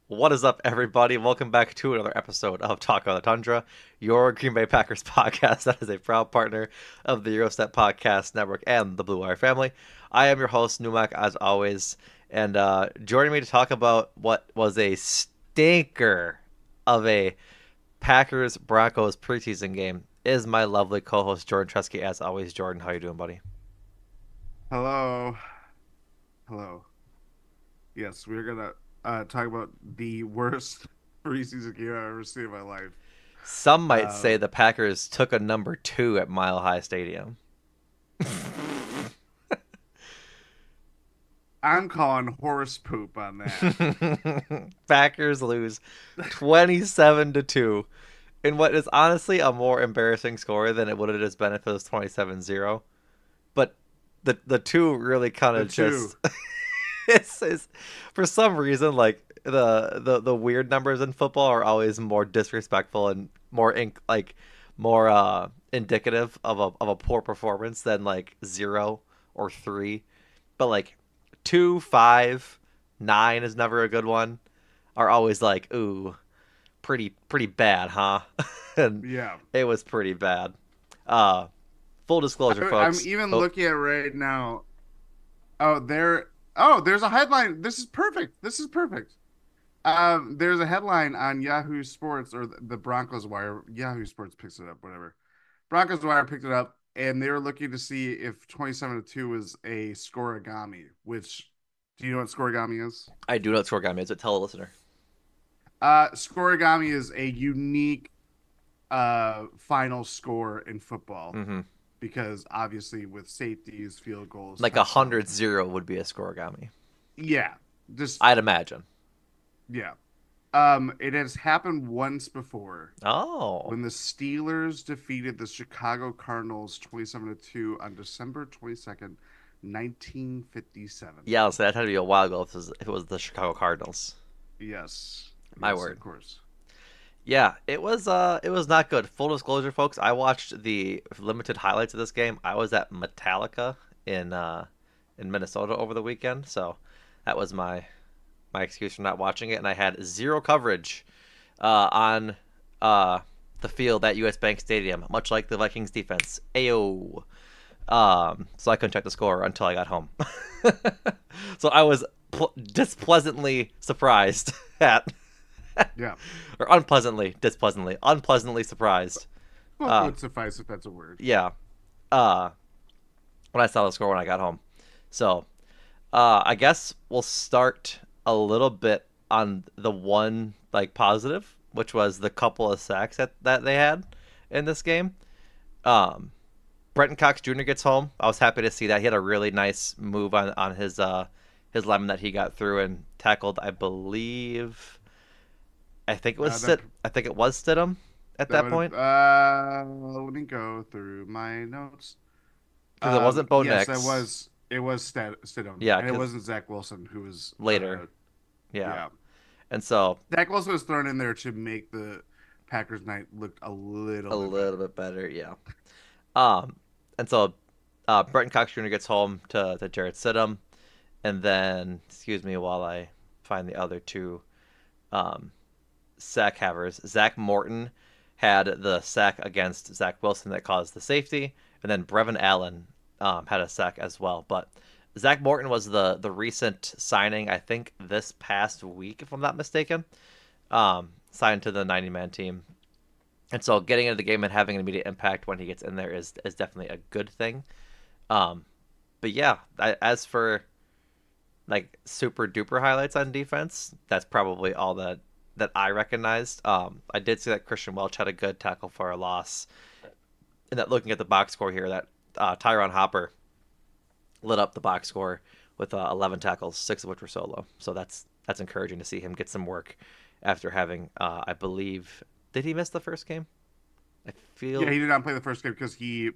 What is up, everybody? Welcome back to another episode of Talk on the Tundra, your Green Bay Packers podcast that is a proud partner of the Eurostep Podcast Network and the Blue Wire family. I am your host, Numac, as always, and joining me to talk about what was a stinker of a Packers Broncos preseason game is my lovely co-host Jordan Tresky. As always, Jordan, how you doing, buddy? Hello. Hello. Yes, we're gonna talk about the worst preseason game I've ever seen in my life. Some might say Um, the Packers took a number two at Mile High Stadium. I'm calling horse poop on that. Packers lose 27-2 in what is honestly a more embarrassing score than it would have just been if it was 27-0. But the two really kind The of two. just it's for some reason like the weird numbers in football are always more disrespectful and more indicative of a poor performance than like 0 or 3. But like 2, 5, 9 is never a good one. Are always like, ooh, pretty bad, huh? And Yeah. it was pretty bad. Uh, Full disclosure, I'm folks. even Oh, looking at it right now. Oh, there. Oh, there's a headline. This is perfect. This is perfect. There's a headline on Yahoo Sports or the Broncos Wire. Yahoo Sports picks it up, whatever. Broncos Wire picked it up, and they were looking to see if 27-2 was a scoregami. Which, do you know what scoregami is? I do not score guy mids, but tell a listener. Scoregami is a unique final score in football Mm-hmm. because obviously with safeties, field goals, Like a touchdowns. 100-0 would be a scoregami. Yeah, just I'd imagine. yeah. It has happened once before Oh. when the Steelers defeated the Chicago Cardinals 27-2 on December 22nd, 1957. Yeah, so that had to be a while ago if it was the Chicago Cardinals. Yes. My Yes, word. of course. Yeah, it was not good. Full disclosure, folks, I watched the limited highlights of this game. I was at Metallica in Minnesota over the weekend, so that was my excuse for not watching it, and I had zero coverage on uh the field at US Bank Stadium, much like the Vikings defense. Ayo. So I couldn't check the score until I got home. So I was displeasantly surprised at, Yeah. or unpleasantly surprised. Both Uh, would suffice if that's a word. yeah. Uh, when I saw the score when I got home. So I guess we'll start a little bit on the one like positive, which was the couple of sacks that they had in this game. Um, Brenton Cox Jr. gets home. I was happy to see that. He had a really nice move on his lineman that he got through and tackled. I believe That I think it was Stidham at that that would have point let me go through my notes. because it wasn't Bo Yes, that Nix. was it was Stidham, Yeah, and it because wasn't Zach Wilson who was later, yeah, yeah. and so Zach Wilson was thrown in there to make the Packers night look a little a bit little better. bit better, yeah. Um, and so Brenton Cox Jr. gets home to Jarrett Stidham, and then excuse me while I find the other two um, sack havers. Zach Morton had the sack against Zach Wilson that caused the safety, and then Brevin Allen had a sack as well. But Zach Morton was the recent signing, I think, this past week, if I'm not mistaken, signed to the 90-man team. And so getting into the game and having an immediate impact when he gets in there is definitely a good thing. Um, but yeah, as for like super duper highlights on defense, that's probably all that I recognized. I did see that Christian Welch had a good tackle for a loss, and that looking at the box score here, that Tyron Hopper lit up the box score with 11 tackles, 6 of which were solo. So that's encouraging to see him get some work after having, I believe, did he miss the first game? I Yeah, feel, he did not play the first game because he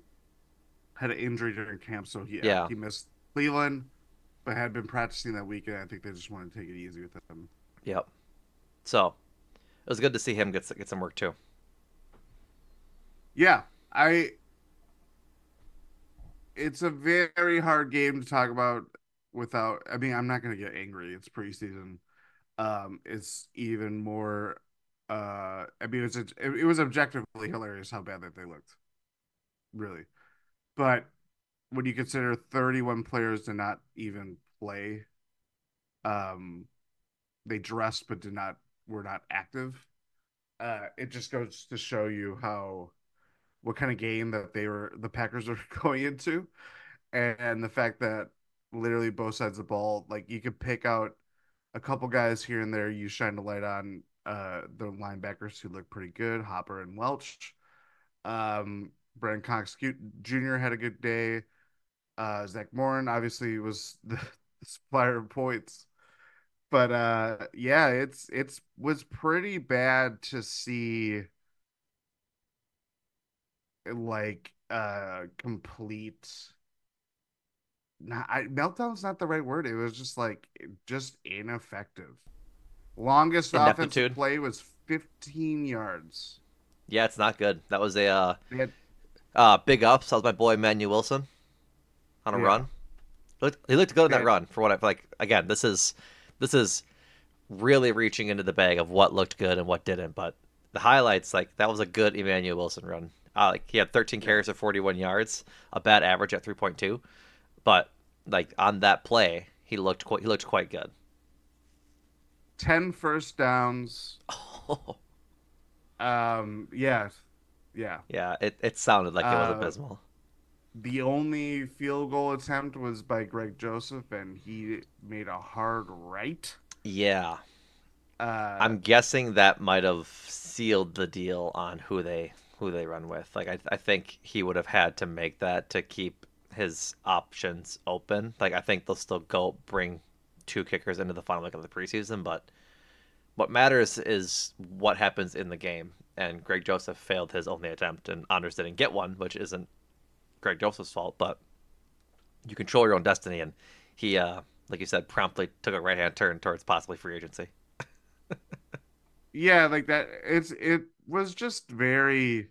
had an injury during camp, so yeah, he missed Cleveland, but had been practicing that weekend. I think they just wanted to take it easy with him. yep. So it was good to see him get some work too. Yeah, I. It's a very hard game to talk about without. I mean, I'm not going to get angry. It's preseason. is even more. I mean, it was objectively hilarious how bad that they looked, really. But when you consider 31 players did not even play, um, they dressed but did not were not active. It just goes to show you how what kind of game that the Packers are going into, and the fact that literally both sides of the ball, like you could pick out a couple guys here and there. You shine the light on the linebackers who look pretty good, Hopper and Welch. Brandon Cox Jr. had a good day. Zach Morin obviously was the supplier of points. But yeah, it's was pretty bad to see like complete not meltdown's not the right word. It was just like just ineffective. Longest offensive Ineptitude. play was 15 yards. Yeah, it's not good. That was a They had big ups. That was my boy Manuel Wilson on a yeah, run. He looked good on they that had run for what I like. Again, this is really reaching into the bag of what looked good and what didn't. But the highlights, like that was a good Emmanuel Wilson run. Like he had 13 yeah. carries for 41 yards, a bad average at 3.2. But like on that play, he looked quite good. 10 first downs. Yeah, yeah. Yeah, it sounded like it was Uh, abysmal. the only field goal attempt was by Greg Joseph, and he made a hard right. Yeah, Uh, I'm guessing that might have sealed the deal on who they run with. Like I think he would have had to make that to keep his options open. Like I think they'll still go bring two kickers into the final week of the preseason, but what matters is what happens in the game. And Greg Joseph failed his only attempt, and Anders didn't get one, which isn't Greg Joseph's fault. But you control your own destiny, and he, like you said, promptly took a right hand turn towards possibly free agency. yeah, like that. It was just very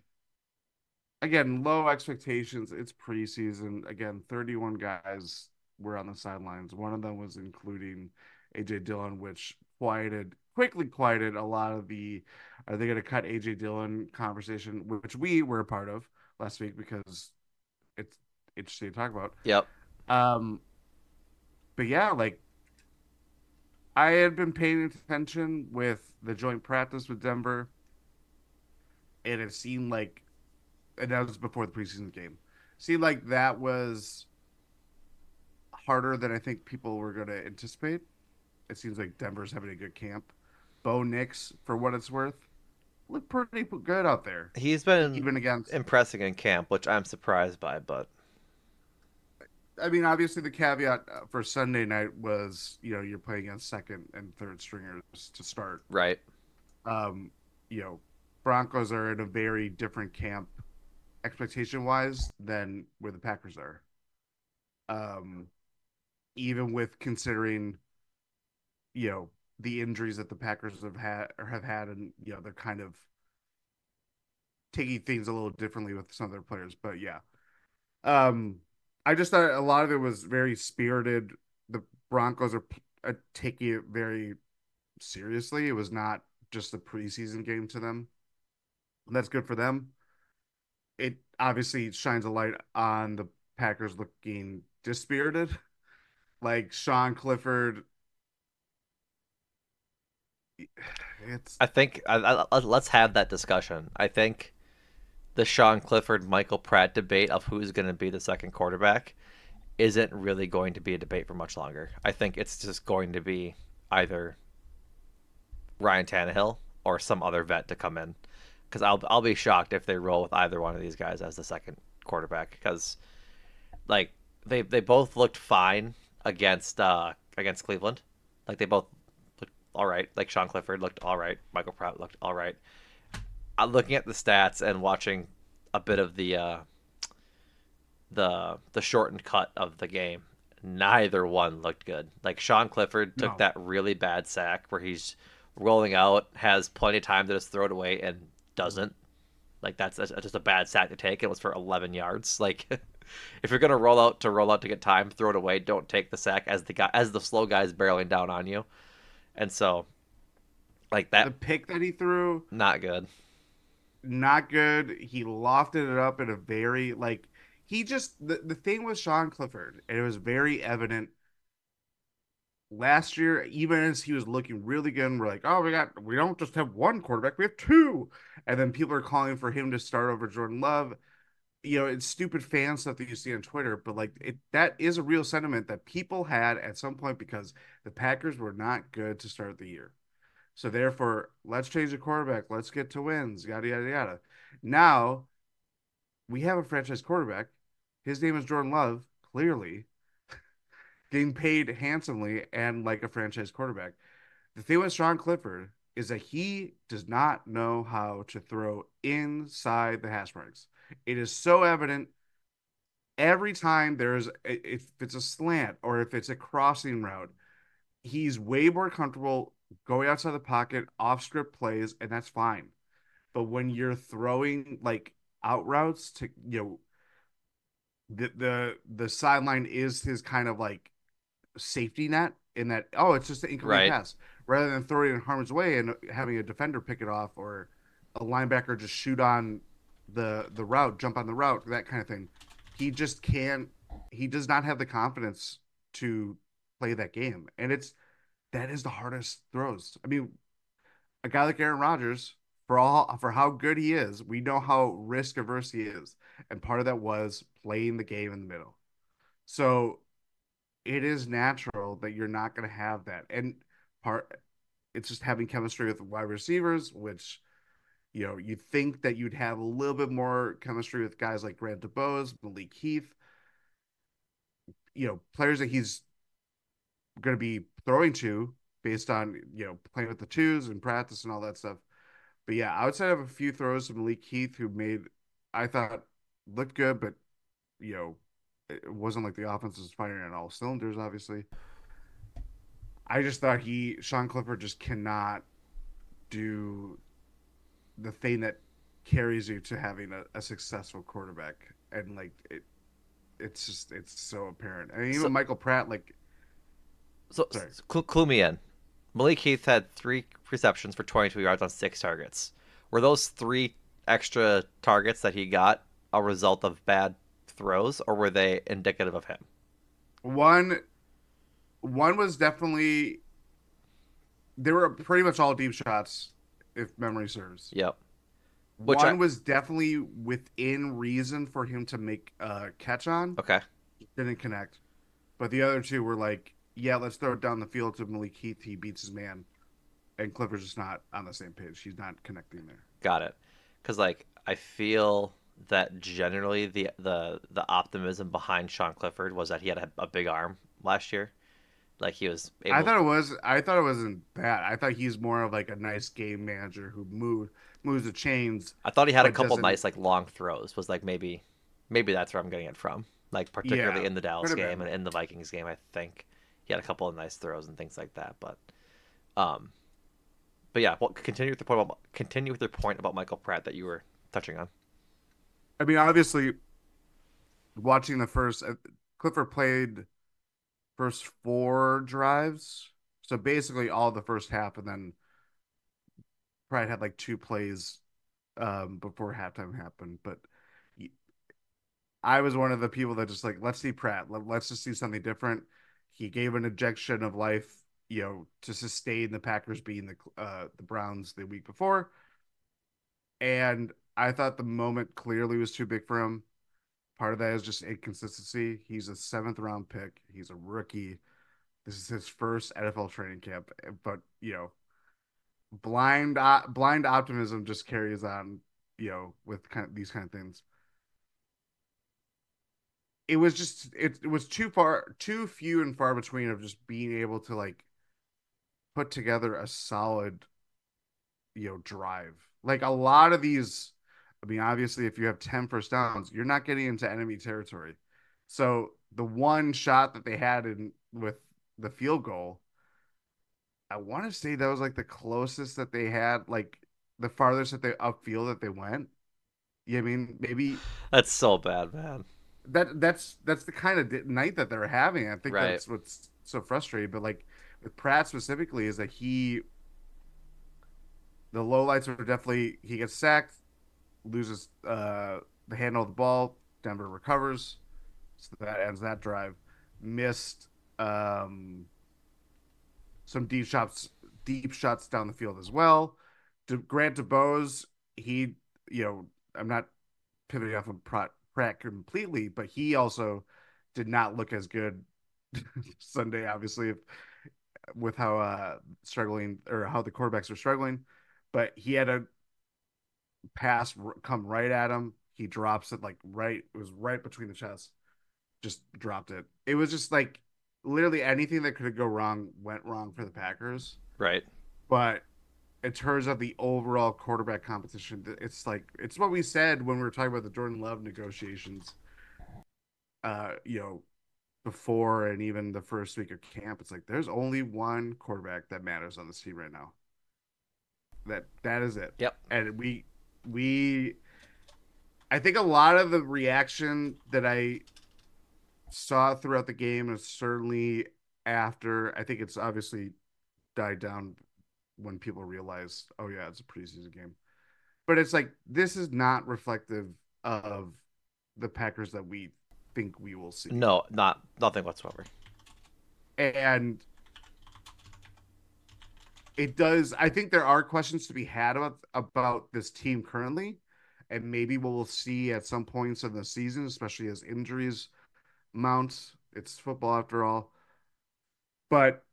again low expectations. It's preseason. Again, 31 guys were on the sidelines. One of them was including AJ Dillon, which quickly quieted a lot of the are they going to cut AJ Dillon conversation, which we were a part of last week because it's interesting to talk about. Yep. Um, but yeah, like I had been paying attention with the joint practice with Denver, and it seemed like, and that was before the preseason game, seemed like that was harder than I think people were going to anticipate. It seems like Denver's having a good camp. Bo Nix, for what it's worth, looked pretty good out there, He's been even against. impressing in camp, which I'm surprised by, but I mean, obviously, the caveat for Sunday night was, you're playing against second and third stringers to start. right. Um, you know, Broncos are in a very different camp expectation wise than where the Packers are. Um, even with considering, you know, the injuries that the Packers have had, and they're kind of taking things a little differently with some of their players. But yeah, um, I just thought a lot of it was very spirited. The Broncos are taking it very seriously. It was not just a preseason game to them. And that's good for them. It obviously shines a light on the Packers looking dispirited. Like Sean Clifford, it's I think let's have that discussion. I think the Sean Clifford Michael Pratt debate of who's going to be the second quarterback isn't really going to be a debate for much longer. I think it's just going to be either Ryan Tannehill or some other vet to come in. Because I'll be shocked if they roll with either one of these guys as the second quarterback. Because like they both looked fine against Cleveland. Like they both looked all right. Like Sean Clifford looked all right. Michael Pratt looked all right. I'm looking at the stats and watching a bit of the shortened cut of the game. Neither one looked good. Like Sean Clifford took no, that really bad sack where he's rolling out, has plenty of time to just throw it away and doesn't. Like that's just a bad sack to take. It was for 11 yards. Like if you're gonna roll out to get time, throw it away. Don't take the sack as the slow guy is barreling down on you. And so Like The that, pick that he threw, not good. not good. He lofted it up in a very like he just the thing with Sean Clifford, and it was very evident last year, even as he was looking really good, and we're like, oh, we don't just have one quarterback, we have two. And then people are calling for him to start over Jordan Love. You know, it's stupid fan stuff that you see on Twitter, but like that is a real sentiment that people had at some point because the Packers were not good to start the year. So therefore, let's change the quarterback. Let's get to wins. Yada yada yada. Now we have a franchise quarterback. His name is Jordan Love. Clearly, getting paid handsomely and like a franchise quarterback. The thing with Sean Clifford is that he does not know how to throw inside the hash marks. It is so evident every time if it's a slant or if it's a crossing route, he's way more comfortable going outside the pocket, off script plays, and that's fine. But when you're throwing like out routes to the sideline is his kind of like safety net in that it's just an incomplete Right. pass rather than throwing it in harm's way and having a defender pick it off or a linebacker just shoot on the route, jump on the route, that kind of thing. He just can't. He does not have the confidence to play that game, and that is the hardest throws. I mean, a guy like Aaron Rodgers, for how good he is, we know how risk averse he is, and part of that was playing the game in the middle. So it is natural that you're not going to have that. And part it's just having chemistry with wide receivers, which you think that you'd have a little bit more chemistry with guys like Grant DeBose, Malik Heath, players that he's going to be throwing to based on playing with the twos and practice and all that stuff. But yeah, outside of a few throws to Malik Heath, who made I thought looked good, but you know it wasn't like the offense was firing on all cylinders. Obviously, I just thought Sean Clifford just cannot do the thing that carries you to having a successful quarterback, and like it's so apparent. And So, even Michael Pratt, like, sorry, clue me in. Malik Heath had three receptions for 22 yards on six targets. Were those three extra targets that he got a result of bad throws, or were they indicative of him? one one was definitely they were pretty much all deep shots, if memory serves. Yep. Which I One was definitely within reason for him to make a catch on, okay, didn't connect. But the other two were like, yeah, let's throw it down the field to Malik Heath. He beats his man, and Clifford's just not on the same page. He's not connecting there. got it. Because like I feel that generally the optimism behind Sean Clifford was that he had a big arm last year. Like he was I able. thought it was. I thought it wasn't bad. I thought he's more of like a nice game manager who moves the chains, I thought he had a but couple doesn't. nice like long throws. Was like maybe that's where I'm getting it from. Like particularly Yeah, in the could Dallas have game been. and in the Vikings game, I think he had a couple of nice throws and things like that. Um, but yeah, well, continue with your point about Michael Pratt that you were touching on. I mean, obviously, watching the first Clifford played first four drives, so basically all the first half, and then Pratt had like two plays before halftime happened. But I was one of the people that just like, let's see Pratt. Let's just see something different. He gave an injection of life, to sustain the Packers being the Browns the week before. And I thought the moment clearly was too big for him. Part of that is just inconsistency. He's a seventh round pick. He's a rookie. This is his first NFL training camp, but blind optimism just carries on, with kind of these kind of things. It was too few and far between of just being able to like put together a solid drive. Like a lot of these, I mean, obviously, if you have 10 first downs, you're not getting into enemy territory. So the one shot that they had in with the field goal, I want to say that was like the closest that they had, like the farthest that they upfield that they went. Yeah, I mean, maybe That's so bad, man. that's the kind of night that they're having. I think Right. that's what's so frustrating. But like with Pratt specifically, is that The lowlights are definitely he gets sacked, loses the handle of the ball. Denver recovers, so that ends that drive. Missed um, some deep shots down the field as well. Grant DeBose, he, I'm not pivoting off of Pratt completely, but he also did not look as good Sunday, obviously, with how struggling or how the quarterbacks are struggling. But he had a pass come right at him. He drops it like right. It was right between the chest. Just dropped it. It was just like literally anything that could go wrong went wrong for the Packers. Right. But in terms of the overall quarterback competition, it's like it's what we said when we were talking about the Jordan Love negotiations. Uh, you know, Before and even the first week of camp, it's like there's only one quarterback that matters on this team right now. That is it. Yep. And we I think a lot of the reaction that I saw throughout the game is certainly after. I think it's obviously died down when people realize, oh yeah, it's a preseason game. But it's like this is not reflective of the Packers that we think we will see. No, not nothing whatsoever. And it does. I think there are questions to be had about this team currently, and maybe we'll see at some points in the season, especially as injuries mount. It's football after all, but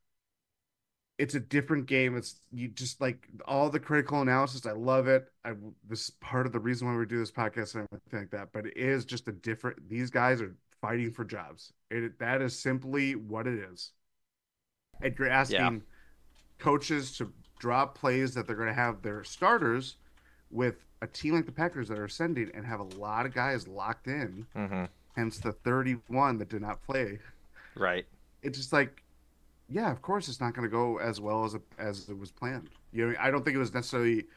it's a different game. It's you just like all the critical analysis. I love it. This is part of the reason why we do this podcast and everything like that. But it is just a different. These guys are fighting for jobs. That is simply what it is. And you're Yeah. asking coaches to drop plays that they're going to have their starters with a team like the Packers that are ascending and have a lot of guys locked in, Mm-hmm. hence the 31 that did not play. Right. It's just like, yeah, of course it's not going to go as well as it was planned. I don't think it was necessarily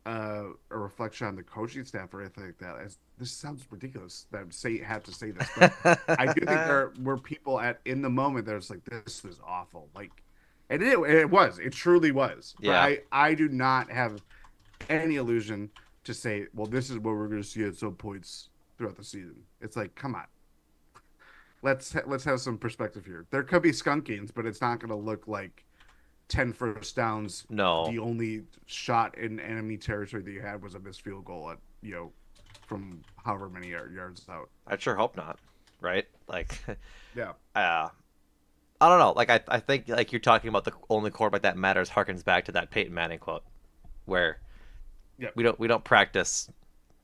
a reflection on the coaching staff or anything like that. This sounds ridiculous that I have to say this, but I do think there were people in the moment that was like, this was awful. Like, and it truly was. But Yeah. I do not have any illusion to say, well, this is what we're going to see at some points throughout the season. It's like, come on, let's have some perspective here. There could be skunkings, but it's not going to look like 10 first downs. No. The only shot in enemy territory that you had was a missed field goal at from however many yards out. I sure hope not. Right? Like, Yeah. uh, I don't know. Like, I think like you're talking about the only quarterback that matters harkens back to that Peyton Manning quote, where Yep. we don't practice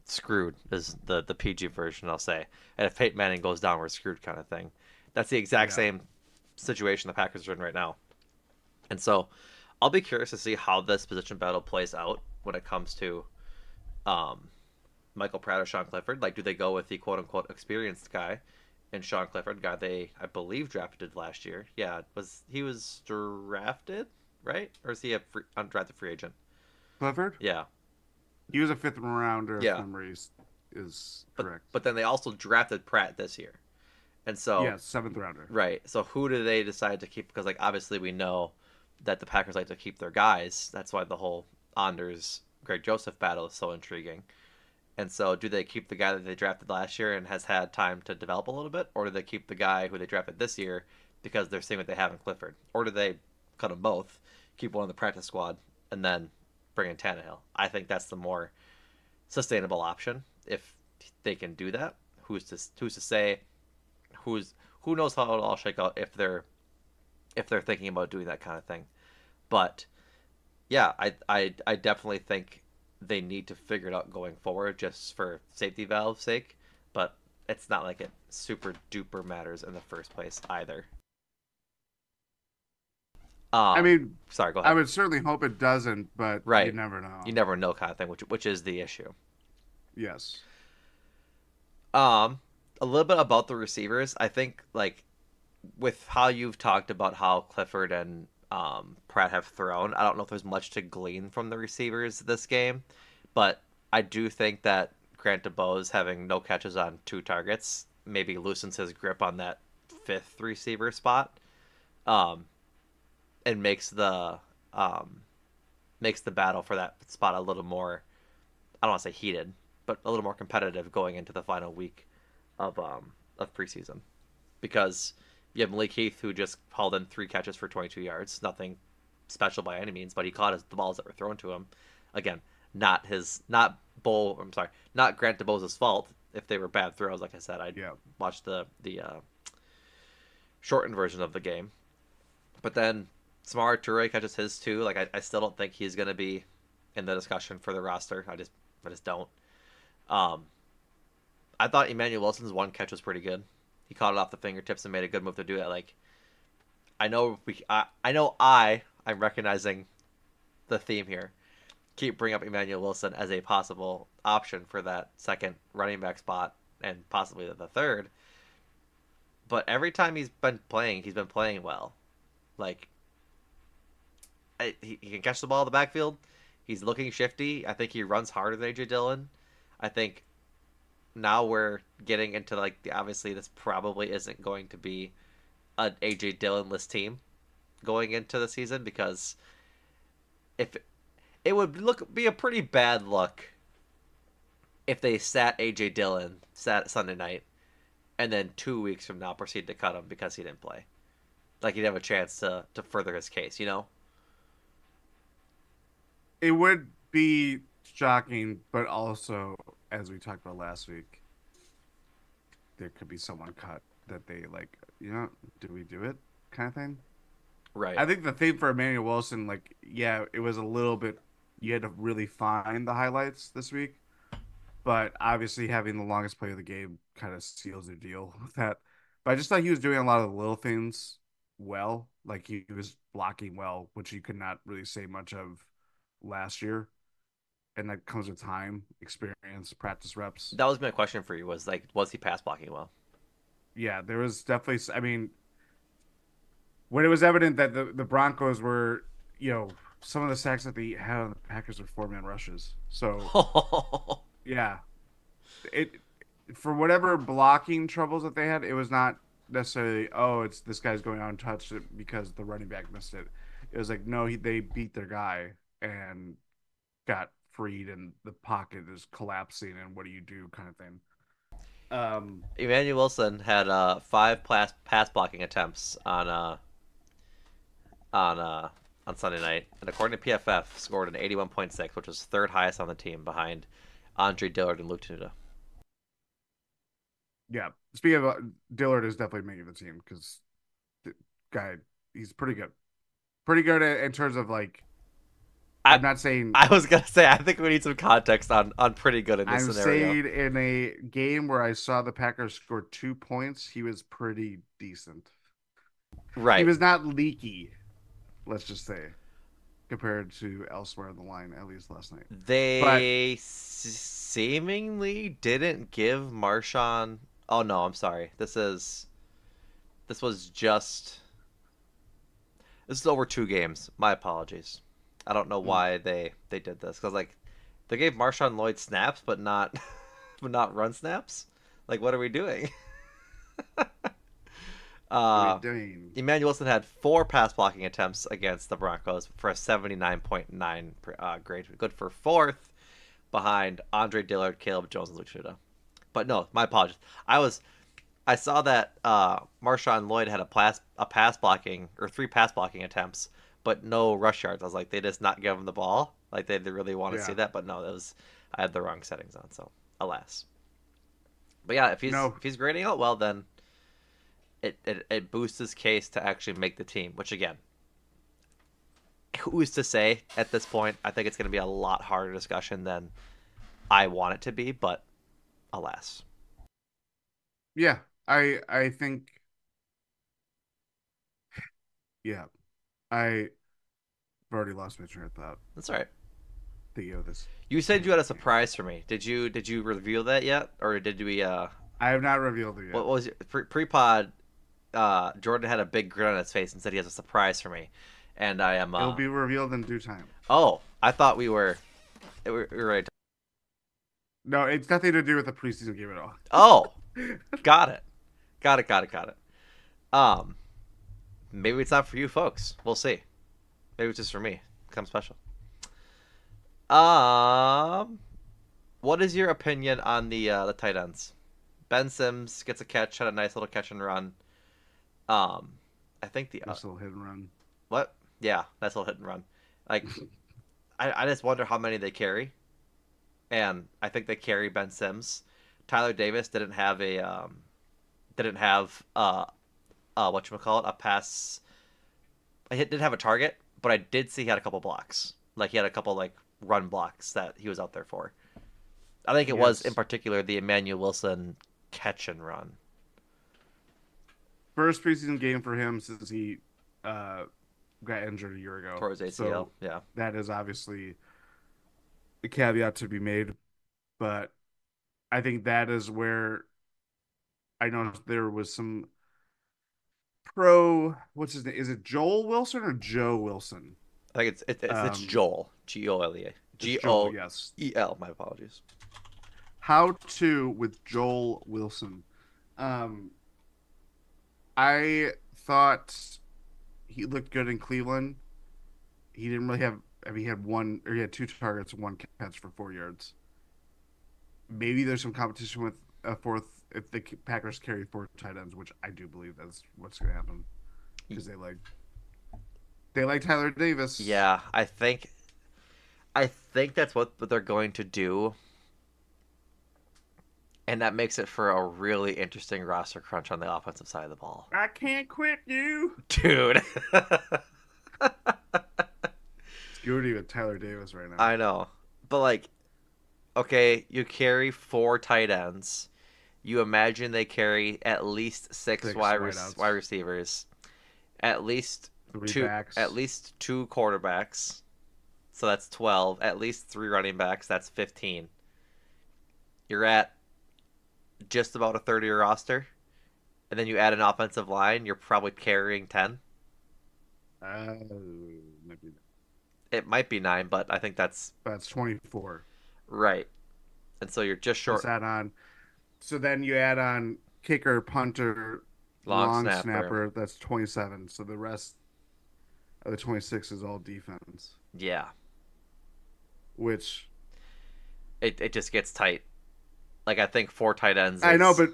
screwed is the PG version I'll say. And if Peyton Manning goes down, we're screwed kind of thing. That's the exact Yeah. same situation the Packers are in right now. And so I'll be curious to see how this position battle plays out when it comes to um, Michael Pratt or Sean Clifford. Like, do they go with the quote unquote experienced guy and Sean Clifford, guy they I believe drafted last year? Yeah, he was drafted, right? Or is he a undrafted free agent? Clifford? Yeah, He was a fifth rounder, if yeah. memory is But correct. but then they also drafted Pratt this year, and so Yeah, seventh rounder. right. So who do they decide to keep? Because like obviously we know that the Packers like to keep their guys. That's why the whole Anders Greg Joseph battle is so intriguing. And so, do they keep the guy that they drafted last year and has had time to develop a little bit, or do they keep the guy who they drafted this year because they're seeing what they have in Clifford, or do they cut them both, keep one in the practice squad, and then bring in Tannehill? I think that's the more sustainable option if they can do that. Who's to say? Who knows how it'll all shake out if they're thinking about doing that kind of thing. But yeah, I definitely think they need to figure it out going forward just for safety valve's sake. But it's not like it super duper matters in the first place either. I Um, mean, sorry, go I ahead. would certainly hope it doesn't, but you Right, never you know. never know kind of thing, which is the issue. Yes. Um, a little bit about the receivers. I think like with how you've talked about how Clifford and Pratt have thrown, I don't know if there's much to glean from the receivers this game, but I do think that Grant DeBose having no catches on two targets maybe loosens his grip on that fifth receiver spot, um, and um, makes the battle for that spot a little more, I don't want to say heated, but a little more competitive going into the final week of preseason, because you have Malik Heath, who just hauled in 3 catches for 22 yards, nothing special by any means, but he caught the balls that were thrown to him. Again, not Grant DeBose's fault if they were bad throws. Like I said, I Yeah. watched the shortened version of the game, but then Samara Toure catches his too. Like I still don't think he's going to be in the discussion for the roster. I just don't. Um, I thought Emmanuel Wilson's 1 catch was pretty good. He caught it off the fingertips and made a good move to do it. Like I'm recognizing the theme here. Keep bringing up Emmanuel Wilson as a possible option for that second running back spot and possibly the third. But every time he's been playing well. Like he can catch the ball in the backfield. He's looking shifty. I think he runs harder than AJ Dillon. I think now we're getting into like obviously this probably isn't going to be an AJ Dillon-less team going into the season, because if it would be a pretty bad look if they sat AJ Dillon sat Sunday night and then 2 weeks from now proceed to cut him because he didn't play. Like he'd have a chance to further his case, you know? It would be shocking, but also, as we talked about last week, there could be someone cut that they like, do we do it kind of thing. Right. I think the thing for Emmanuel Wilson, like, yeah, it was a little bit, you had to really find the highlights this week, but obviously having the longest play of the game kind of seals the deal with that. But I just thought he was doing a lot of the little things well. Like he was blocking well, which you could not really say much of last year. And that comes with time, experience, practice reps. That was my question for you, was like, was he pass blocking well? Yeah, there was definitely, I mean, when it was evident that the Broncos were, some of the sacks that they had on the Packers were 4-man rushes. So, yeah, it for whatever blocking troubles that they had, it was not necessarily, oh, it's this guy's going out and touched it because the running back missed it. It was like, no, they beat their guy and got freed, and the pocket is collapsing, and what do you do, kind of thing. Emmanuel Wilson had 5 pass blocking attempts on uh, on Sunday night, and according to PFF, scored an 81.6, which was third highest on the team behind Andre Dillard and Luke Tuda. Yeah, speaking of Dillard is definitely making the team because the guy, he's pretty good in terms of like. I I'm not saying I was gonna say I think we need some context on pretty good in this I'm scenario. saying in a game where I saw the Packers score 2 points, he was pretty decent. He Right. was not leaky, let's just say, compared to elsewhere in the line, at least last night. But They seemingly didn't give Marshawn. Oh no, I'm sorry. This was just this is over 2 games. My apologies. I don't know why they did this, because like they gave Marshawn Lloyd snaps, but not but not run snaps. Like what are we doing? what are we uh, doing? Emmanuel Wilson had 4 pass blocking attempts against the Broncos for a 79.9 grade, good for fourth behind Andre Dillard, Caleb Jones, and Luke Shuda. But no, my apologies. I saw that Marshawn Lloyd had a pass blocking or 3 pass blocking attempts, but no rush yards. I was like, they just not give him the ball. Like they really want to see Yeah. that, but no, that was I had the wrong settings on. So alas. But yeah, No, if he's grading out well, then it boosts his case to actually make the team. Which again, who's to say at this point? I think it's going to be a lot harder discussion than I want it to be, but alas. yeah, I think, yeah, I've already lost my train of thought. That's all right. Thinking of this. You said you had a surprise for me. Did you reveal that yet, or did we? I have not revealed it yet. What was it? Pre-pod? Jordan had a big grin on his face and said he has a surprise for me, and I am. It'll be revealed in due time. Oh, I thought we were ready. No, it's nothing to do with the preseason game at all. Oh, got it, got it. Um, maybe it's not for you folks. We'll see. Maybe it's just for me. Become special. Um, what is your opinion on the tight ends? Ben Sims gets a catch, had a nice little catch and run. Um, I think the This little hit and run. what? Yeah, nice little hit and run. Like I just wonder how many they carry, and I think they carry Ben Sims. Tyler Davis didn't have what you call it, a pass. He didn't have a target, but I did see he had a couple blocks. Like he had a couple like run blocks that he was out there for. I think it was in Yes. particular the Emmanuel Wilson catch and run. First preseason game for him since he uh, got injured a year ago. Towards ACL. So Yeah. that is obviously a caveat to be made. But I think that is where I know there was some what's his name? Is it Joel Wilson or Joe Wilson? I think it's Um, Joel. G-O-L-E-A. it's Joel, G-O-E-L. yes. My apologies. How to with Joel Wilson. Um, I thought he looked good in Cleveland. He didn't really have. I mean, he had one or he had two targets, one catch for 4 yards. Maybe there's some competition with a fourth if the Packers carry four tight ends, which I do believe that's what's going to happen because they like Tyler Davis. Yeah, I think that's what they're going to do, and that makes it for a really interesting roster crunch on the offensive side of the ball. I can't quit you. Dude. Scooty with Tyler Davis right now. I know. But like, okay, you carry four tight ends. You imagine they carry at least six Six wideouts, wide receivers, at least three two backs. at least two quarterbacks. So that's 12. At least three running backs. That's 15. You're at just about a third of your roster. And then you add an offensive line, you're probably carrying 10. Uh, maybe It might be 9, but I think that's that's 24. right. And so you're just Let's short add on. So then you add on kicker, punter, long long snapper. snapper. That's 27. So the rest of the 26 is all defense, Yeah. which It just gets tight. Like I think four tight ends I know, is but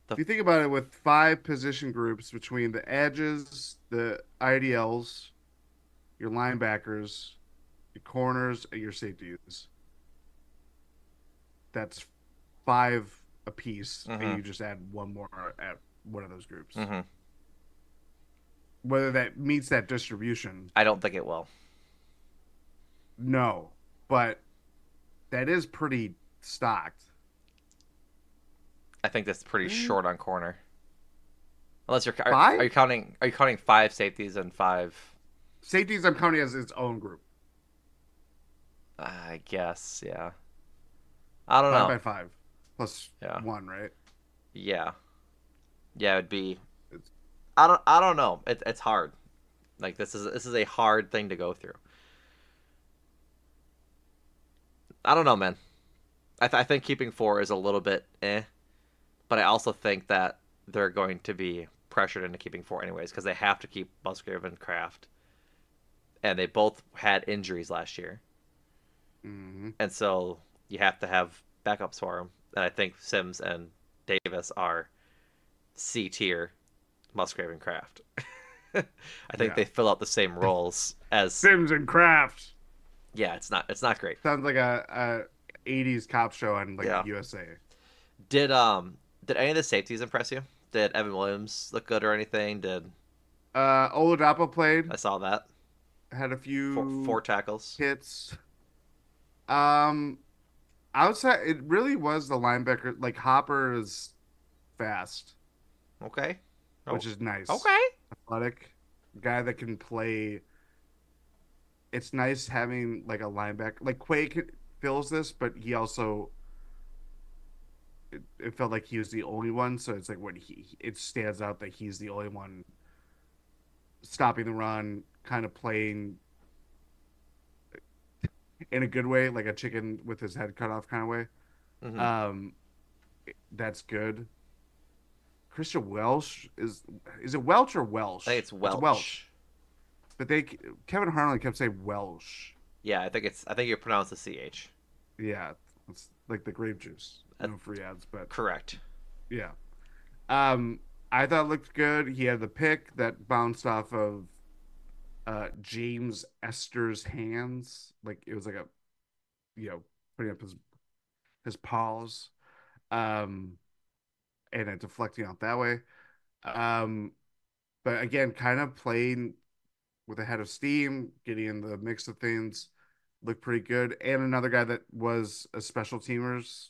the if you think about it, with five position groups between the edges, the IDLs, your linebackers, your corners, and your safeties, that's five apiece, and mhm. you just add one more at one of those groups. Mhm. Whether that meets that distribution, I don't think it will. no, but that is pretty stocked. I think that's pretty Eh, short on corner. Unless Five are you counting five safeties and five safeties, I'm counting as its own group, I guess, yeah. I don't five know. by five plus Yeah. one, right? Yeah. Yeah, it'd be It's, I don't know. It's hard. Like this is a hard thing to go through. I don't know, man. I think keeping four is a little bit but I also think that they're going to be pressured into keeping four anyways because they have to keep Musgrave and Kraft, and they both had injuries last year, mhm. and so you have to have backups for them. And I think Sims and Davis are C tier Musgrave and Kraft. I think Yeah. they fill out the same roles as Sims and Kraft yeah. It's not great. sounds like a 80s cop show on like Yeah. USA. Did did any of the safeties impress you? Did Evan Williams look good or anything? Did Oladapo played, I saw that had a four few tackles? hits. Um, outside, it really was the linebacker. Like Hopper is fast, Okay. Oh, which is nice. okay. Athletic, guy that can play. It's nice having like a linebacker. Like Quake fills this, but he also it felt like he was the only one. So it's like when it stands out that he's the only one stopping the run, kind of playing in a good way, like a chicken with his head cut off kind of way. Mm-hmm. Um, that's good. Christian Welsh is it Welch or I think Welsh? it's It's Welch, Welch. but Kevin Harlan kept saying Welsh. Yeah, I think you pronounce the ch. Yeah, it's like the grape juice. That's No free ads, but correct. yeah. Um, I thought it looked good. He had the pick that bounced off of James Esther's hands. Like it was like a putting up his paws. Um, and it deflecting out that way. Um, but again, kind of playing with a head of steam, getting in the mix of things, looked pretty good. And another guy that was a special teamers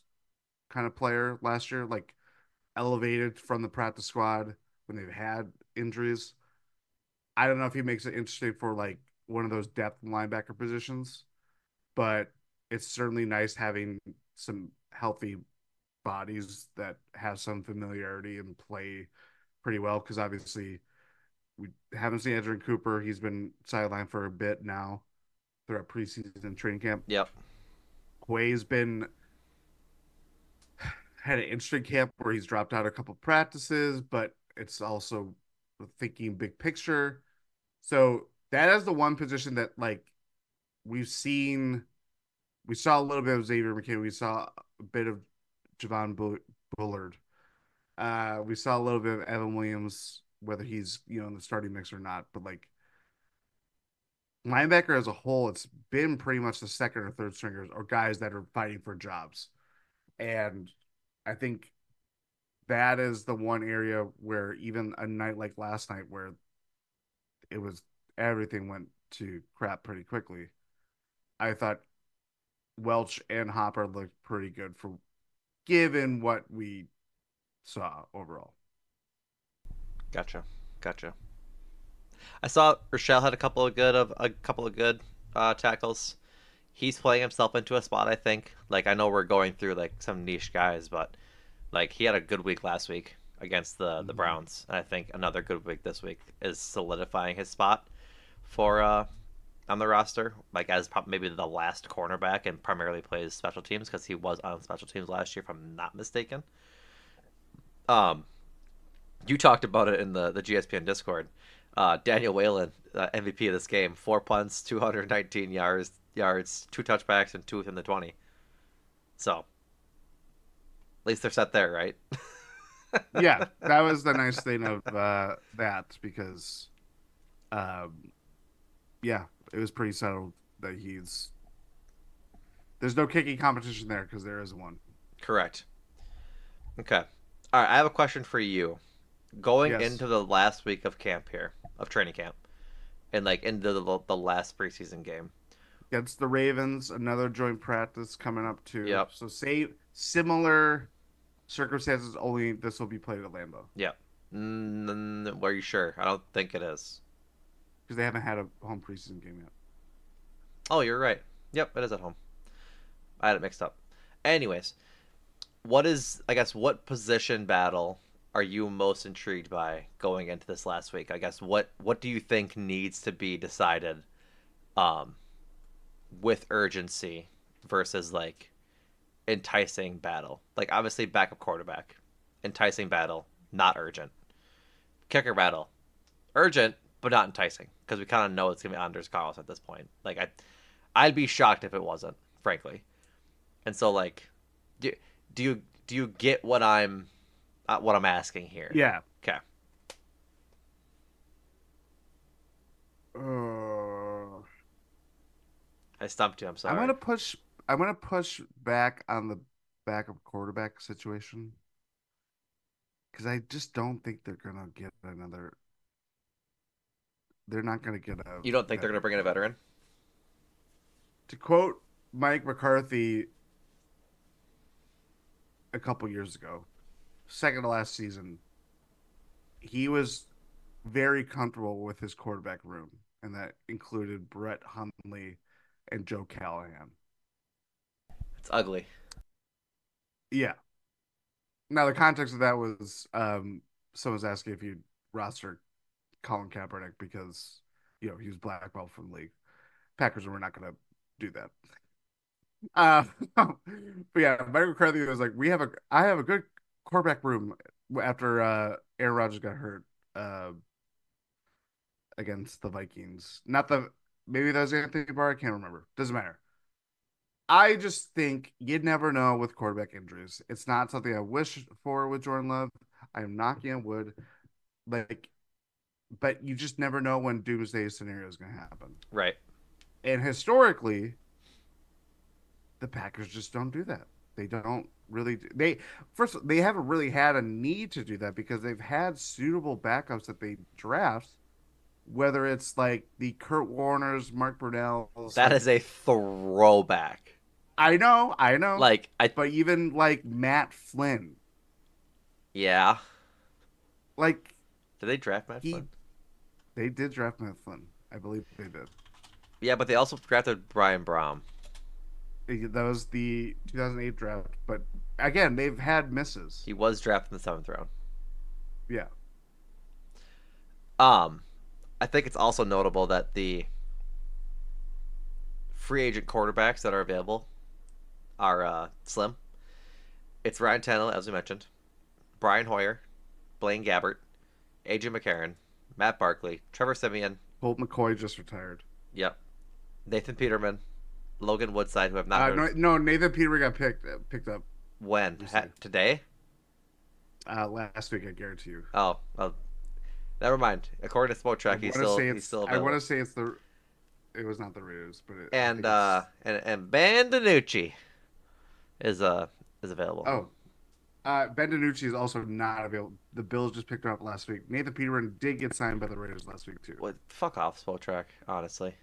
kind of player last year, like elevated from the practice squad when they've had injuries. I don't know if he makes it interesting for like one of those depth linebacker positions, but it's certainly nice having some healthy bodies that have some familiarity and play pretty well because obviously we haven't seen Edgerrin Cooper. He's been sidelined for a bit now throughout preseason training camp. Yep. Quay's been had an interesting camp where he's dropped out a couple practices, but it's also thinking big picture. So that is the one position that like we've seen. We saw a little bit of Xavier McKinney. We saw a bit of Bullard. We saw a little bit of Evan Williams, whether he's in the starting mix or not. But like linebacker as a whole, it's been pretty much the second or third stringers or guys that are fighting for jobs. And I think that is the one area where even a night like last night, where it was everything went to crap pretty quickly, I thought Welch and Hopper looked pretty good for given what we saw overall. Gotcha. Gotcha. I saw Rochelle had a couple of good tackles. He's playing himself into a spot, I think. Like I know we're going through like some niche guys, but like he had a good week last week against the Mm-hmm. Browns, and I think another good week this week is solidifying his spot for on the roster, like as maybe the last cornerback and primarily plays special teams because he was on special teams last year, if I'm not mistaken. Um, you talked about it in the GSPN Discord. Daniel Whalen, MVP of this game, 4 punts, 219 yards, two touchbacks, and two within the 20. So at least they're set there, right? Yeah, that was the nice thing of that because, um, yeah, it was pretty settled that there's no kicking competition there because there is one. Correct. Okay. All right. I have a question for you. Going Yes, into the last week of camp here, of training camp, and like into the last preseason game. against the Ravens, another joint practice coming up too. Yep. So say similar circumstances, only this will be played at Lambeau Yep. Are you sure? I don't think it is. because they haven't had a home preseason game yet. Oh, you're right. Yep, it is at home. I had it mixed up. Anyways, what is I guess what position battle are you most intrigued by going into this last week? I guess what do you think needs to be decided um with urgency versus like enticing battle? Like obviously backup quarterback, enticing battle, not urgent. Kicker battle, urgent but not enticing because we kind of know it's gonna be Anders Carlos at this point. Like I'd be shocked if it wasn't, frankly. And so like, do, do you get what I'm asking here? Yeah. Okay, Uh, I stumped you. I'm I'm sorry. gonna push. I'm gonna push back on the backup quarterback situation because I just don't think they're gonna get another. They're not gonna get a You don't think they're gonna veteran bring in a quarterback. veteran? To quote Mike McCarthy a couple years ago, second to last season, he was very comfortable with his quarterback room, and that included Brett Hundley and Joe Callahan. It's ugly. Yeah. Now the context of that was someone was asking if you'd roster Colin Kaepernick because he was blackballed from the league. Packers were not going to do that. But yeah, Mike McCarthy was like, I have a good quarterback room after Aaron Rodgers got hurt uh, against the Vikings. Not Maybe that was Anthony Barr. I can't remember. Doesn't matter. I just think you'd never know with quarterback injuries. It's not something I wish for with Jordan Love. I am knocking on wood. Like, but you just never know when doomsday scenario is going to happen. Right. And historically, the Packers just don't do that. They don't really. They first they haven't really had a need to do that because they've had suitable backups that they draft. Whether it's like the Kurt Warners, Mark Brunells, That like is a throwback. I know, Like I but even like Matt Flynn, yeah. like Did they draft Matt he, Flynn? they did draft Matt Flynn. I believe they did. Yeah, but they also drafted Brian Brom. That was the 2008 draft, but again, they've had misses. He was drafted in the seventh round. Yeah, Um, I think it's also notable that the free agent quarterbacks that are available are slim. It's Ryan Tannehill, as we mentioned, Brian Hoyer, Blaine Gabbert, AJ McCarron, Matt Barkley, Trevor Simeon. Colt McCoy just retired. Yep. Nathan Peterman, Logan Woodside, who have not heard No, no, Nathan Peterman got picked up when recently. today. Last week, I guarantee you. Oh, well, never mind. According to Sport Track, he's still I want available. to say it's the it was not the Raiders, but I And think it's Ben DiNucci is is available. oh Ben DiNucci is also not available. The Bills just picked him up last week. Nathan Peterman did get signed by the Raiders last week too. What? Fuck off, Sport Track. Honestly,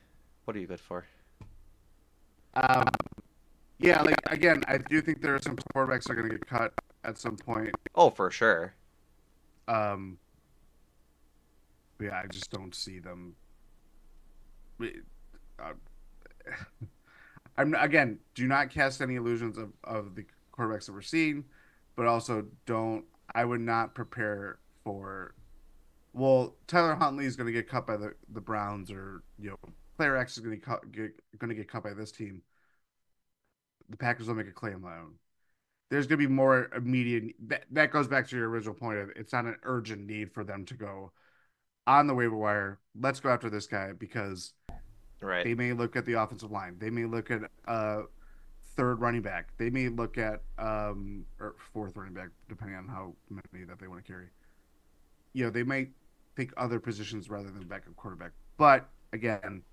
what are you good for? Um, yeah, like again, I do think there are some quarterbacks that are going to get cut at some point. Oh, for sure. Um, yeah, I just don't see them. Uh, I'm again, do not cast any illusions of the quarterbacks that we're seeing, but also don't. I would not prepare for. Well, Tyler Huntley is going to get cut by the Browns, or player X is going to get cut by this team. The Packers will make a claim on their own. There's going to be more immediate. That goes back to your original point of it's not an urgent need for them to go on the waiver wire. Let's go after this guy because Right. they may look at the offensive line. They may look at third running back. They may look at or fourth running back, depending on how many that they want to carry. They might think other positions rather than backup quarterback. But again,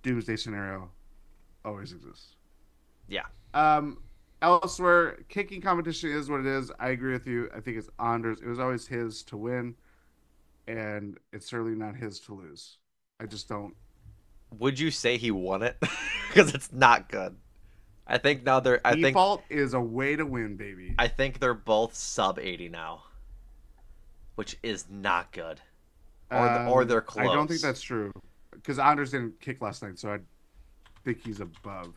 doomsday scenario always exists. Yeah. Um, Elsewhere, kicking competition is what it is. I agree with you. I think it's Anders. It was always his to win, and it's certainly not his to lose. I just don't. Would you say he won it? Because it's not good. I think now they're. Default is a way to win, baby. I think they're both sub 80 now, which is not good. Or they're I don't think close. that's true because Anders didn't kick last night, so I think he's above.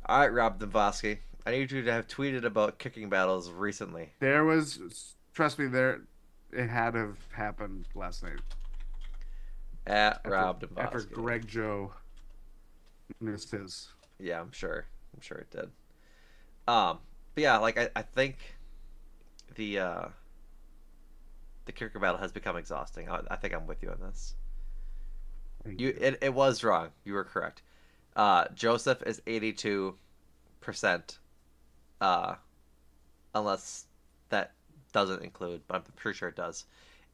All right, Rob Domboski. I need you to have tweeted about kicking battles recently. There was, trust me, it had to have happened last night At after Rob Domboski. Greg Joe missed his. Yeah, I'm sure. I'm sure it did. But yeah, like I think the uh the kicker battle has become exhausting. I think I'm with you on this. Thank You you. it was wrong. You were correct. Joseph is 82%. Uh, unless that doesn't include, but I'm pretty sure it does.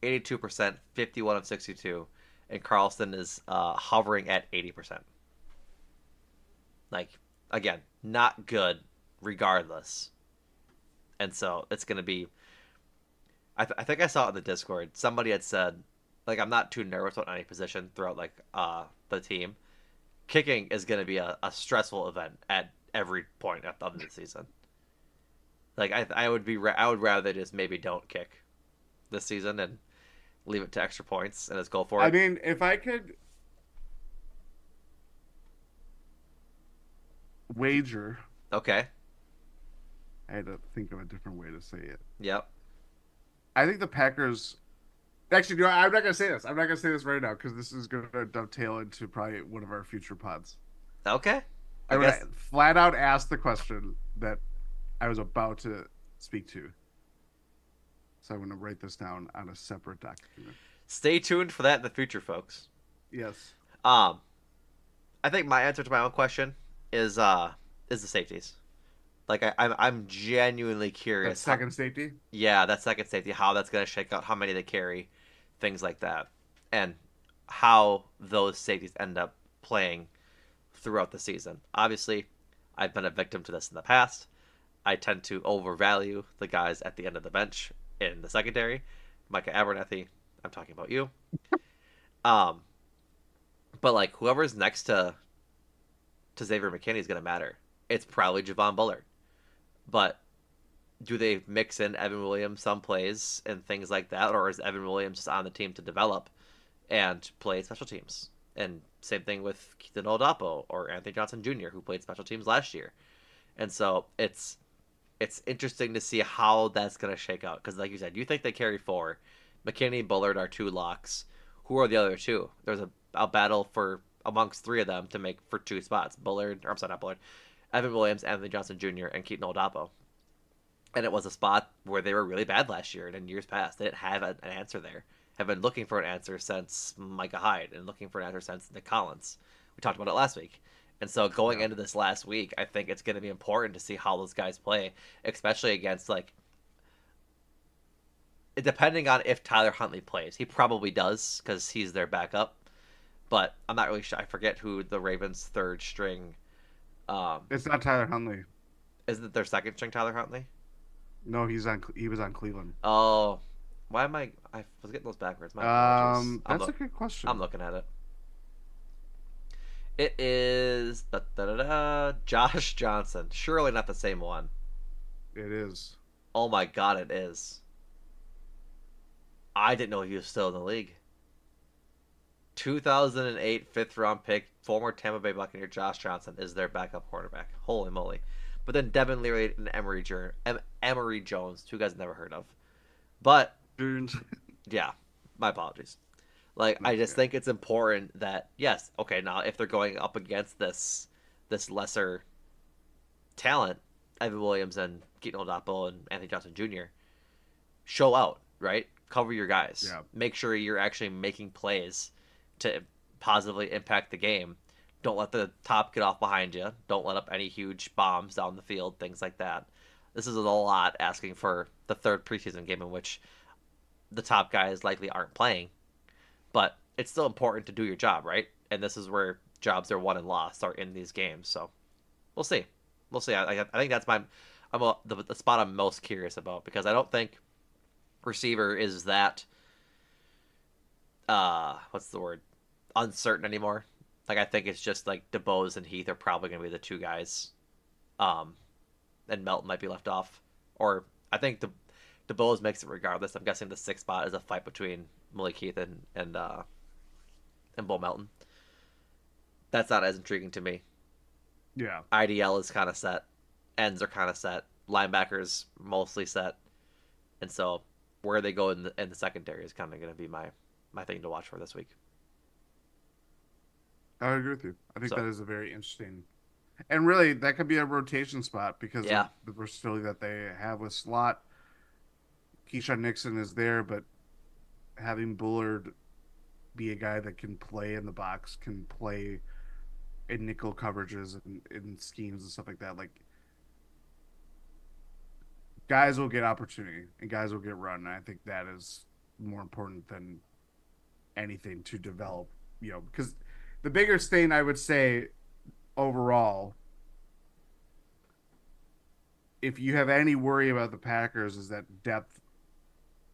82%, 51 of 62, and Carlson is hovering at 80%. Like again, not good, regardless. And so it's gonna be. I think I saw it in the Discord. Somebody had said, like, I'm not too nervous about any position throughout like the team. Kicking is going to be a stressful event at every point of the season. Like I would rather just maybe don't kick this season and leave it to extra points and just go for I it. mean, if I could wager, Okay. I had to think of a different way to say it. Yep. I think the Packers. Actually, no, I'm not gonna say this. I'm not gonna say this right now because this is gonna dovetail into probably one of our future pods. Okay. I I'm gonna guess. flat out ask the question that I was about to speak to. So I'm gonna write this down on a separate document. Stay tuned for that in the future, folks. Yes. Um, I think my answer to my own question is uh is the safeties. Like I'm genuinely That curious how second safety. yeah, that second safety, how that's gonna shake out, how many they carry, things like that, and how those safeties end up playing throughout the season. Obviously, I've been a victim to this in the past. I tend to overvalue the guys at the end of the bench in the secondary. Micah Abernethy, I'm talking about you. Um, but like whoever's next to Xavier McKinney is gonna matter. It's probably Javon Bullard, but do they mix in Evan Williams some plays and things like that, or is Evan Williams just on the team to develop and play special teams? And same thing with Keaton Oladapo or Anthony Johnson Jr., who played special teams last year. And so it's interesting to see how that's going to shake out. Because, like you said, you think they carry four. McKinney and Bullard are two locks. Who are the other two? There's a battle for amongst three of them to make for two spots. Bullard, or I'm sorry, not Bullard. Evan Williams, Anthony Johnson Jr., and Keaton Oladapo. And it was a spot where they were really bad last year and in years past. They didn't have an answer there. Have been looking for an answer since Micah Hyde and looking for an answer since Nick Collins. We talked about it last week. And so going Yeah. into this last week, I think it's going to be important to see how those guys play, especially against like depending on if Tyler Huntley plays. He probably does because he's their backup. But I'm not really sure. I forget who the Ravens' third string. Um, It's not Tyler Huntley. isn't it their second string Tyler Huntley? No, he was on Cleveland. Oh, why am I was getting those backwards. My apologies. That's a good I'm question. looking at it. It is Josh Johnson. Surely not the same one. It is. Oh my god, it is. I didn't know he was still in the league. 2008 fifth round pick, former Tampa Bay Buccaneer Josh Johnson is their backup quarterback. Holy moly! But then Devin Leary and Emory Jones, two guys I've never heard of. But Dude. yeah, my apologies. Like I just Okay. think it's important that yes, okay, now if they're going up against this lesser talent, Evan Williams and Keaton Oladapo and Anthony Johnson Jr., show out, right? Cover your guys. Yeah. Make sure you're actually making plays to positively impact the game. Don't let the top get off behind you. Don't let up any huge bombs down the field, things like that. This is a lot asking for the third preseason game in which the top guys likely aren't playing, but it's still important to do your job, right? And this is where jobs are won and lost are in these games. So we'll see. We'll see. I think that's the spot I'm most curious about because I don't think receiver is that what's the word uncertain anymore. Like I think it's just like DeBose and Heath are probably going to be the two guys, um, and Melton might be left off. Or I think DeBose makes it regardless. I'm guessing the sixth spot is a fight between Malik Heath and Bo Melton. That's not as intriguing to me. Yeah. IDL is kind of set. Ends are kind of set. Linebackers mostly set. And so where they go in the secondary is kind of going to be my thing to watch for this week. I agree with you. I think So that is a very interesting, and really that could be a rotation spot because of yeah, the versatility that they have with slot. Keyshawn Nixon is there, but having Bullard be a guy that can play in the box, can play in nickel coverages and in schemes and stuff like that. Like guys will get opportunity and guys will get run. And I think that is more important than anything to develop. Because the biggest thing I would say overall, if you have any worry about the Packers, is that depth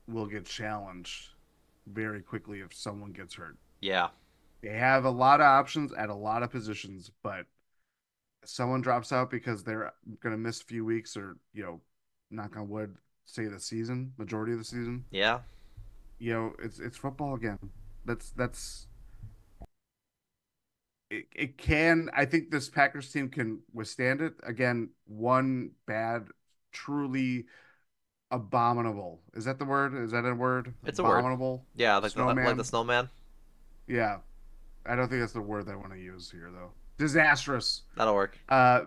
will get challenged very quickly if someone gets hurt. yeah, They have a lot of options at a lot of positions, but someone drops out because they're going to miss a few weeks or, knock on wood, say the season, majority of the season, yeah. it's football again. That's it can I think this Packers team can withstand it. Again, one bad, truly abominable. Is that the word? Is that a word? It's a word. Abominable Yeah, like the snowman. snowman. Yeah, I don't think that's the word I want to use here though. Disastrous. That'll work. Uh,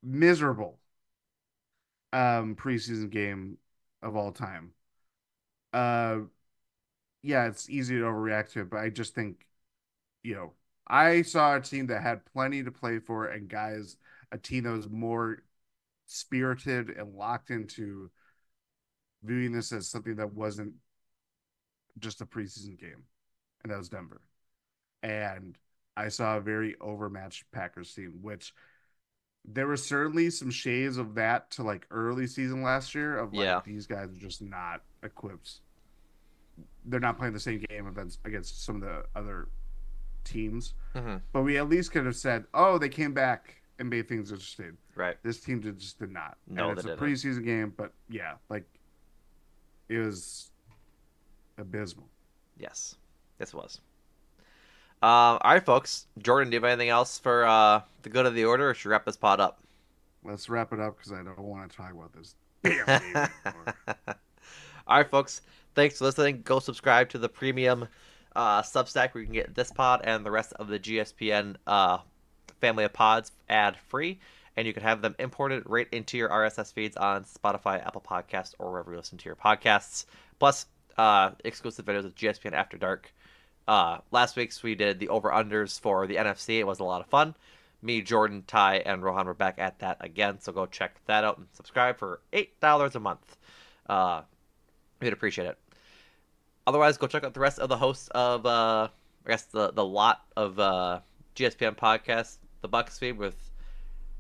miserable. Preseason game of all time. Uh, yeah, it's easy to overreact to it, but I just think I saw a team that had plenty to play for, and guys, a team that was more spirited and locked into viewing this as something that wasn't just a preseason game, and that was Denver. And I saw a very overmatched Packers team, which there were certainly some shades of that to like early season last year of Yeah. like these guys are just not equipped. They're not playing the same game events against some of the other teams. Hmm. But we at least could have said, oh, they came back and made things interesting. Right. This team just did not. And No, they it's a didn't. preseason game, but yeah, like it was abysmal. Yes. This was. All right, folks. Jordan, do you have anything else for the good of the order, or should we wrap this pod up? Let's wrap it up because I don't want to talk about this damn game anymore. All right, folks. Thanks for listening. Go subscribe to the premium Substack where you can get this pod and the rest of the GSPN family of pods ad free. And you can have them imported right into your RSS feeds on Spotify, Apple Podcasts, or wherever you listen to your podcasts. Plus, exclusive videos of GSPN After Dark. Last week's we did the over-unders for the NFC. It was a lot of fun. Me, Jordan, Ty, and Rohan were back at that again. So go check that out and subscribe for $8 a month. We'd appreciate it. Otherwise, go check out the rest of the hosts of, I guess, the lot of GSPN podcasts, the Bucks feed with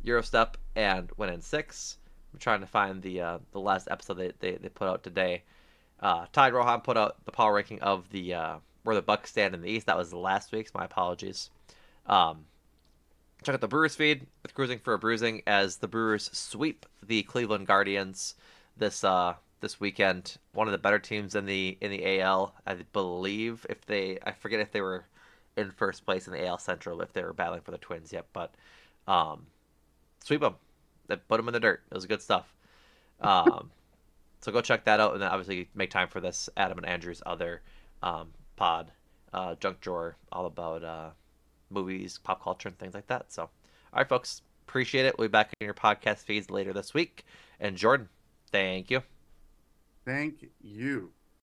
Eurostep and Win in Six. I'm trying to find the last episode they put out today. Ty and Rohan put out the power ranking of the where the Bucks stand in the East. That was last week's. My apologies. Um, Check out the Brewers feed with Cruising for a Bruising as the Brewers sweep the Cleveland Guardians this weekend. One of the better teams in the AL, I believe. I forget if they were in first place in the AL Central, if they were battling for the Twins yet, but um, sweep them. They put them in the dirt. It was good stuff. Um, so go check that out, and then obviously make time for this Adam and Andrew's other pod, Junk Drawer, all about movies, pop culture, and things like that. So, all right, folks, appreciate it. We'll be back in your podcast feeds later this week. And Jordan, thank you. Thank you.